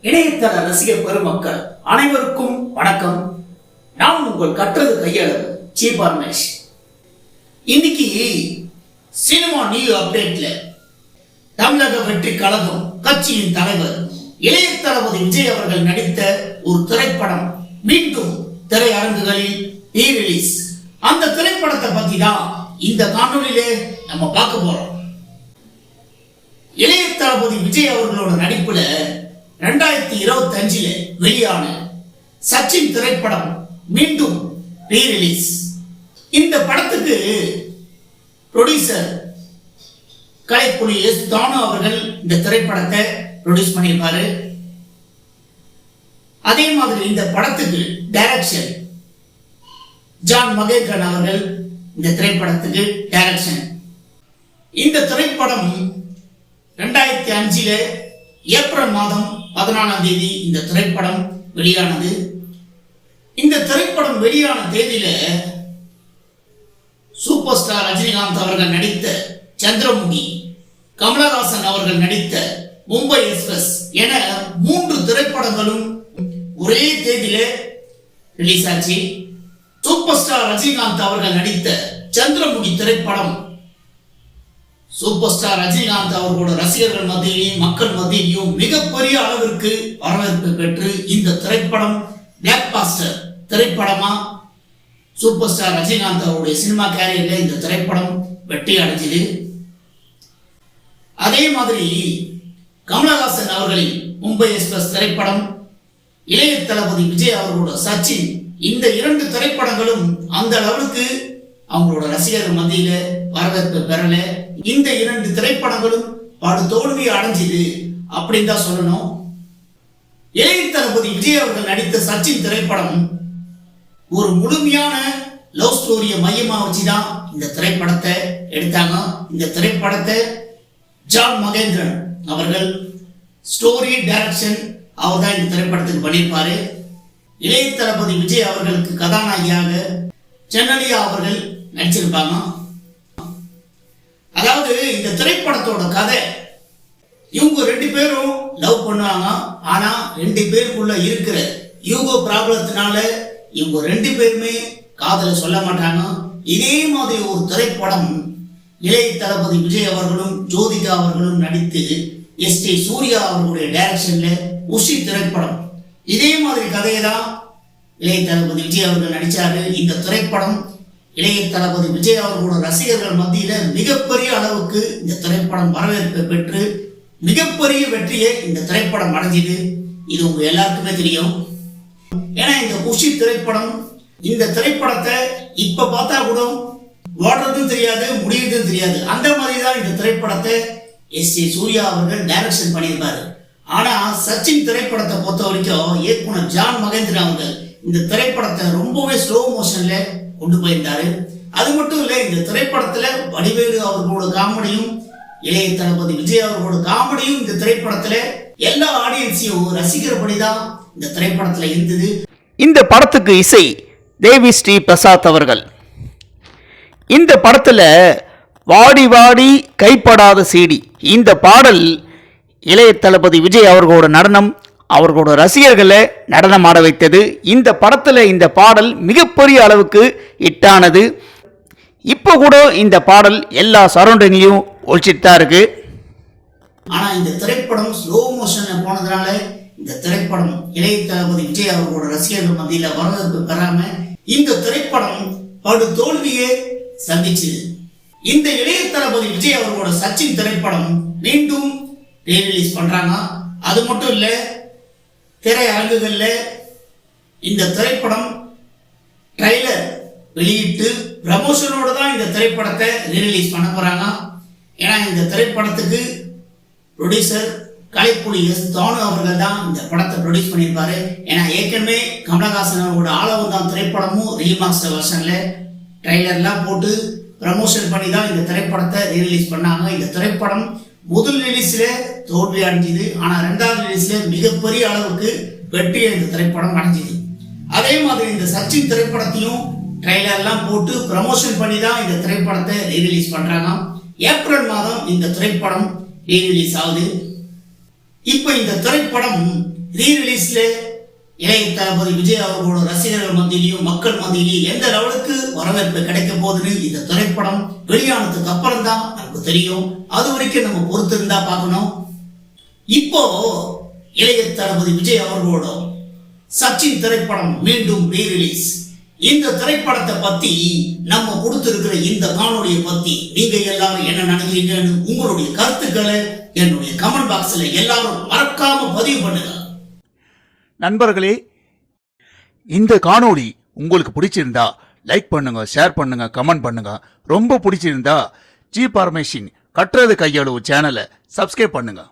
இணையதள ரசிகர் பெருமக்கள் அனைவருக்கும் வணக்கம். நான் உங்கள் கற்றது கையளவு சீபார்மேஷ். இன்னைக்கு சினிமா நியூ அப்டேட்ல தமிழக வெற்றி கழகம் கட்சியின் தலைவர் இளைய தளபதி விஜய் அவர்கள் நடித்த ஒரு திரைப்படம் மீண்டும் திரையரங்குகளில் ரீ-ரிலீஸ். அந்த திரைப்படத்தை பத்தி தான் இந்த காணொளியிலே நம்ம பார்க்க போறோம். இளைய தளபதி விஜய் அவர்களோட நடிப்புல 2025 வெளியான சச்சின் திரைப்படம் மீண்டும் ரீ-ரிலீஸ். இந்த படத்துக்கு ப்ரொடியூசர் கலைப்புலி எஸ் தானு அவர்கள் இந்த திரைப்படத்தை ப்ரொடியூஸ் பண்ணியிருப்பாரு. அதே மாதிரி இந்த படத்துக்கு டைரக்ஷன் ஜான் மகேந்திரன் அவர்கள் இந்த திரைப்படத்துக்கு டைரக்ஷன். இந்த திரைப்படம் 2005 ஏப்ரல் மாதம் 14ஆம் தேதி இந்த திரைப்படம் வெளியானது. இந்த திரைப்படம் வெளியான தேதியில சூப்பர் ஸ்டார் ரஜினிகாந்த் அவர்கள் நடித்த சந்திரமுகி, கமலஹாசன் அவர்கள் நடித்த மும்பை எக்ஸ்பிரஸ் என 3 திரைப்படங்களும் ஒரே தேதியில ரிலீஸ் ஆச்சு. சூப்பர் ஸ்டார் ரஜினிகாந்த் அவர்கள் நடித்த சந்திரமுகி திரைப்படம் சூப்பர் ஸ்டார் ரஜினிகாந்த் அவர்களோட ரசிகர்கள் மத்தியிலும் மக்கள் மத்தியிலும் மிகப்பெரிய அளவிற்கு வரவேற்பு பெற்று இந்த திரைப்படம் பிளாக் பாஸ்டர் திரைப்படமா சூப்பர் ஸ்டார் ரஜினிகாந்த் அவருடைய சினிமா கேரியர்ல இந்த திரைப்படம் வெற்றி அடைஞ்சது. அதே மாதிரி கமலஹாசன் அவர்களின் மும்பை எக்ஸ்பிரஸ் திரைப்படம், இளைய தளபதி விஜய் அவர்களோட சச்சின், இந்த 2 திரைப்படங்களும் அந்த அளவுக்கு அவங்களோட ரசிகர்கள் மத்தியில வரவேற்பு பெறல. இந்த 2 திரைப்படங்களும் படு தோல்வி அடைஞ்சது அப்படின்னு தான் சொல்லணும். இளைய தளபதி விஜய் அவர்கள் நடித்த சச்சின் திரைப்படம் ஒரு முழுமையான லவ் ஸ்டோரியை மையமா வச்சுதான் இந்த திரைப்படத்தை எடுத்தாங்க. இந்த திரைப்படத்தை ஜான் மகேந்திரன் அவர்கள் ஸ்டோரி டைரக்ஷன் அவர் தான் இந்த திரைப்படத்துக்கு பண்ணியிருப்பாரு. இளைய தளபதி விஜய் அவர்களுக்கு கதாநாயகியாக ஜெனலியா அவர்கள் நடிச்சிருப்பாங்க. அதாவது இந்த திரைப்படத்தோட கதை, இவங்க 2 பேரும் லவ் பண்ணுவாங்க. ஆனா 2 பேருக்குள்ள இருக்கிற யூகோ ப்ராப்ளத்தினால இவங்க 2 பேருமே காதல சொல்ல மாட்டாங்க. இதே மாதிரி ஒரு திரைப்படம் இளைய தளபதி விஜய் அவர்களும் ஜோதிகா அவர்களும் நடித்து எஸ்.டி. சூர்யா அவர்களுடைய டைரக்ஷன்ல உஷி திரைப்படம், இதே மாதிரி கதையை தான் இளைய தளபதி விஜய் அவர்கள் நடிச்சாரு. இந்த திரைப்படம் இளைய தளபதி விஜய் அவர்களோட ரசிகர்கள் மத்தியில மிகப்பெரிய அளவுக்கு இந்த திரைப்படம் வரவேற்பு பெற்று மிகப்பெரிய வெற்றியை இந்த திரைப்படம் அடைஞ்சது. இது உங்க எல்லாருக்குமே தெரியும். ஏன்னா இந்த குஷி திரைப்படம், இந்த திரைப்படத்தை இப்ப பார்த்தா கூட ஓடுறதும் தெரியாது, முடியறதும் தெரியாது. அந்த மாதிரி தான் இந்த திரைப்படத்தை எஸ்.டி. சூர்யா அவர்கள் டைரக்ஷன் பண்ணியிருப்பாரு. ஆனா சச்சின் திரைப்படத்தை பொறுத்த வரைக்கும் இயக்குனர் ஜான் மகேந்திரன் அவர்கள் இந்த திரைப்படத்தை ரொம்பவே ஸ்லோ மோஷன்ல கொண்டு போயிருந்தாரு. அது மட்டும் இல்ல, இந்த திரைப்படத்துல வடிவேலு அவர்களோட காமெடியும் இளைய தளபதி விஜய் அவர்களோட காமெடியும் இந்த திரைப்படத்துல எல்லா ஆடியன்ஸையும் ரசிக்கிறபடிதான் இந்த திரைப்படத்துல இருந்தது. இந்த படத்துக்கு இசை தேவி ஸ்ரீ பிரசாத் அவர்கள். இந்த படத்துல வாடி வாடி கைப்படாத சீடி, இந்த பாடல் இளைய தளபதி விஜய் அவர்களோட நடனம் அவர்களோட ரசிகர்களை நடனம் ஆட வைத்தது. இந்த படத்தில் இந்த பாடல் மிகப்பெரிய அளவுக்கு ஹிட்டானது. இப்போ கூட இந்த பாடல் எல்லா சரௌண்டிங்லையும் ஒழிச்சிட்டு தான் இருக்கு. ஆனா இந்த திரைப்படம் ஸ்லோ மோஷன்ல போனதுனால இந்த திரைப்படம் இளைய தளபதி விஜய் அவர்களோட ரசிகர்கள் மத்தியில வரவேற்பு பெறாம இந்த திரைப்படம் படு தோல்வியை சந்திச்சது. இந்த இளைய தளபதி விஜய் அவர்களோட சச்சின் திரைப்படம் மீண்டும் ரீ-ரிலீஸ் பண்றாங்க. அது மட்டும் இல்ல, திரையரங்குகள்ல இந்த திரைப்படம் ட்ரைலர் வெளியிட்டு ப்ரமோஷனோட தான் இந்த திரைப்படத்தை ரீ-ரிலீஸ் பண்ண போறாங்க. ஏன்னா இந்த திரைப்படத்துக்கு ப்ரொடியூசர் கலைப்புலி எஸ் தானு அவர்கள் தான் இந்த படத்தை ப்ரொடியூஸ் பண்ணியிருப்பாரு. ஏன்னா ஏற்கனவே கமலஹாசன் அவரோட ஆளவன் தான் திரைப்படமும் ரீமாஸ்டர் வெர்ஷன்ல ட்ரைலர்லாம் போட்டு ப்ரமோஷன் பண்ணி தான் இந்த திரைப்படத்தை ரீ-ரிலீஸ் பண்ணாங்க. இந்த திரைப்படம் முதல் ரிலீஸ்ல தோல்வி அடைஞ்சது. ஆனா 2வது ரிலீஸ்ல மிகப்பெரிய அளவுக்கு வெற்றியை இந்த திரைப்படம் அடைஞ்சது. அதே மாதிரி இந்த சச்சின் திரைப்படத்தையும் ட்ரைலர்லாம் போட்டு ப்ரமோஷன் பண்ணி தான் இந்த திரைப்படத்தை ரீ-ரிலீஸ் பண்றாங்க. ஏப்ரல் மாதம் இந்த திரைப்படம் ரீ-ரிலீஸ் ஆகுது. இப்ப இந்த திரைப்படம் ரீ ரிலீஸ்ல இளைய தளபதி விஜய் அவர்களோட ரசிகர்கள் மத்தியிலையும் மக்கள் மத்தியிலையும் எந்த லெவலுக்கு வரவேற்பு கிடைக்க போகுதுன்னு இந்த திரைப்படம் வெளியானதுக்கு அப்புறம் தான் நமக்கு தெரியும். அது வரைக்கும் நம்ம பொறுத்திருந்தா பார்க்கணும். இப்போ இளைய தளபதி விஜய் அவர்களோட சச்சின் திரைப்படம் மீண்டும் ரீ ரிலீஸ். இந்த திரைப்படத்தை பத்தி நம்ம கொடுத்திருக்கிற இந்த காணொலியை பத்தி நீங்க எல்லாரும் என்ன நினைக்கிறீங்கன்னு உங்களுடைய கருத்துக்களை என்னுடைய கமெண்ட் பாக்ஸ்ல எல்லாரும் மறக்காம பதிவு பண்ணுங்க. நண்பர்களே, இந்த காணொளி உங்களுக்கு பிடிச்சிருந்தா லைக் பண்ணுங்க, ஷேர் பண்ணுங்க, கமெண்ட் பண்ணுங்க. ரொம்ப பிடிச்சிருந்தா ஜி பார்மேஷன் கட்டுறது கையளவு சேனலை சப்ஸ்கிரைப் பண்ணுங்க.